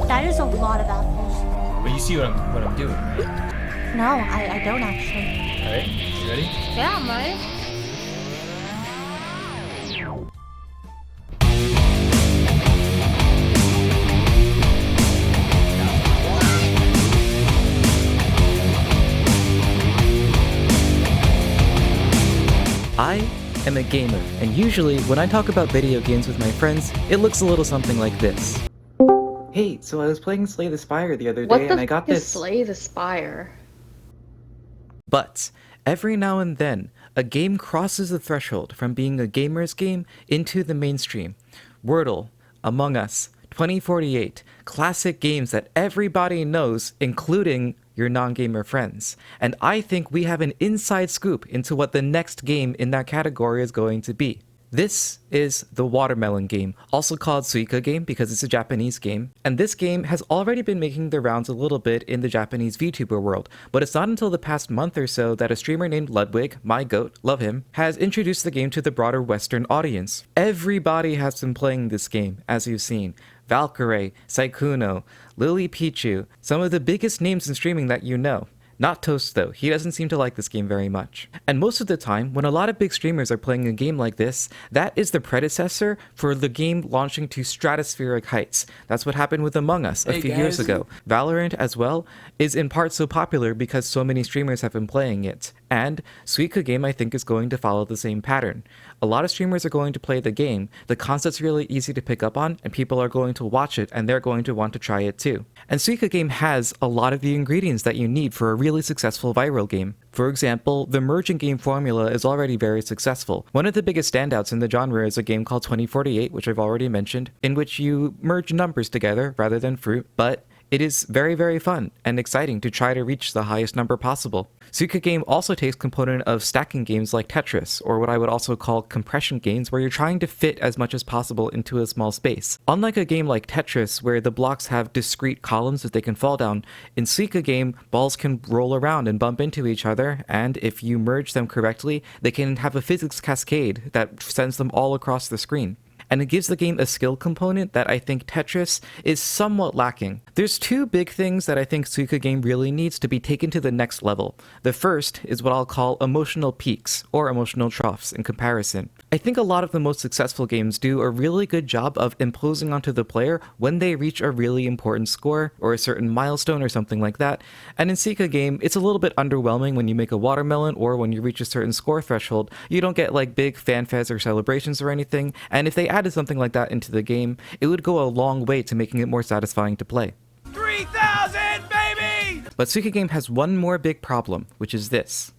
That is a lot of apples. But you see what I'm doing, right? No, I don't actually. Alright, you ready? Yeah, I'm ready. I am a gamer, and usually when I talk about video games with my friends, it looks a little something like this. Hey, so I was playing Slay the Spire the other day and I got this. Slay the Spire? But every now and then, a game crosses the threshold from being a gamer's game into the mainstream. Wordle, Among Us, 2048, classic games that everybody knows, including your non-gamer friends. And I think we have an inside scoop into what the next game in that category is going to be. This is the Watermelon game, also called Suika Game because it's a Japanese game. And this game has already been making the rounds a little bit in the Japanese VTuber world, but it's not until the past month or so that a streamer named Ludwig, my goat, love him, has introduced the game to the broader Western audience. Everybody has been playing this game, as you've seen. Valkyrae, Sykkuno, LilyPichu, some of the biggest names in streaming that you know. Not Toast though, he doesn't seem to like this game very much. And most of the time, when a lot of big streamers are playing a game like this, that is the predecessor for the game launching to stratospheric heights. That's what happened with Among Us a few years ago. Valorant as well is in part so popular because so many streamers have been playing it. And Suika Game I think is going to follow the same pattern. A lot of streamers are going to play the game, the concept's really easy to pick up on, and people are going to watch it and they're going to want to try it too. And Suika Game has a lot of the ingredients that you need for a really successful viral game. For example, the merging game formula is already very successful. One of the biggest standouts in the genre is a game called 2048, which I've already mentioned, in which you merge numbers together rather than fruit, but it is very, very fun and exciting to try to reach the highest number possible. Suika Game also takes component of stacking games like Tetris, or what I would also call compression games, where you're trying to fit as much as possible into a small space. Unlike a game like Tetris, where the blocks have discrete columns that they can fall down, in Suika Game, balls can roll around and bump into each other, and if you merge them correctly, they can have a physics cascade that sends them all across the screen. And it gives the game a skill component that I think Tetris is somewhat lacking. There's two big things that I think Suika Game really needs to be taken to the next level. The first is what I'll call emotional peaks, or emotional troughs in comparison. I think a lot of the most successful games do a really good job of imposing onto the player when they reach a really important score, or a certain milestone or something like that. And in Suika Game, it's a little bit underwhelming when you make a watermelon, or when you reach a certain score threshold. You don't get like big fanfares or celebrations or anything, and if they added something like that into the game, it would go a long way to making it more satisfying to play. 3,000, baby! But Suika Game has one more big problem, which is this.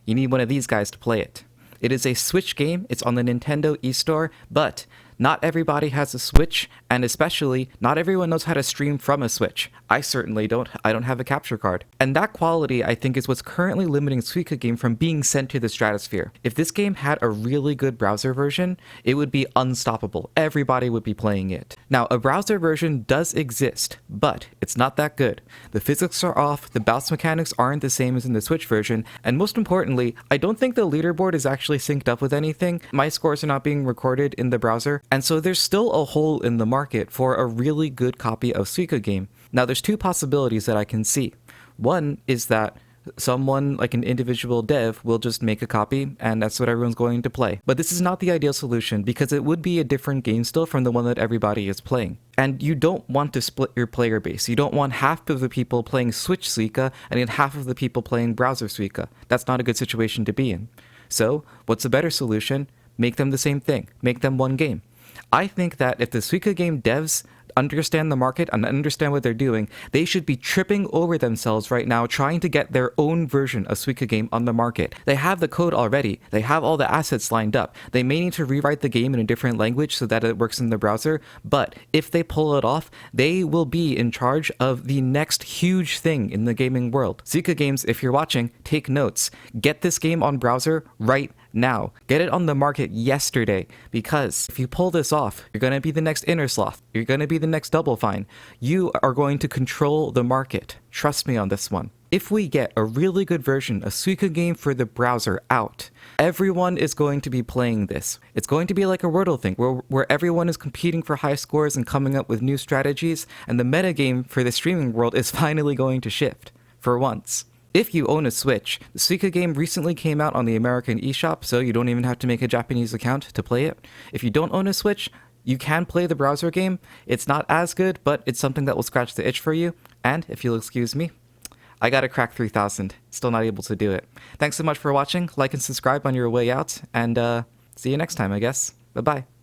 You need one of these guys to play it. It is a Switch game, it's on the Nintendo eStore, but not everybody has a Switch, and especially, not everyone knows how to stream from a Switch. I certainly don't. I don't have a capture card. And that quality, I think, is what's currently limiting Suika Game from being sent to the stratosphere. If this game had a really good browser version, it would be unstoppable. Everybody would be playing it. Now, a browser version does exist, but it's not that good. The physics are off, the bounce mechanics aren't the same as in the Switch version, and most importantly, I don't think the leaderboard is actually synced up with anything. My scores are not being recorded in the browser, and so there's still a hole in the market for a really good copy of Suika Game. Now there's two possibilities that I can see. One is that someone, like an individual dev, will just make a copy and that's what everyone's going to play. But this is not the ideal solution because it would be a different game still from the one that everybody is playing. And you don't want to split your player base. You don't want half of the people playing Switch Suika and then half of the people playing browser Suika. That's not a good situation to be in. So what's a better solution? Make them the same thing. Make them one game. I think that if the Suika Game devs understand the market and understand what they're doing, they should be tripping over themselves right now trying to get their own version of Suika Game on the market. They have the code already. They have all the assets lined up. They may need to rewrite the game in a different language so that it works in the browser, but if they pull it off, they will be in charge of the next huge thing in the gaming world. Suika Games, if you're watching, take notes. Get this game on browser right now. Get it on the market yesterday, because if you pull this off, you're going to be the next Innersloth. You're going to be the next Double Fine. You are going to control the market. Trust me on this one. If we get a really good version, a Suika game for the browser out, everyone is going to be playing this. It's going to be like a Wordle thing, where everyone is competing for high scores and coming up with new strategies, and the metagame for the streaming world is finally going to shift. For once. If you own a Switch, the Suika game recently came out on the American eShop, so you don't even have to make a Japanese account to play it. If you don't own a Switch, you can play the browser game. It's not as good, but it's something that will scratch the itch for you. And if you'll excuse me, I gotta crack 3,000. Still not able to do it. Thanks so much for watching. Like and subscribe on your way out, and see you next time, I guess. Bye-bye.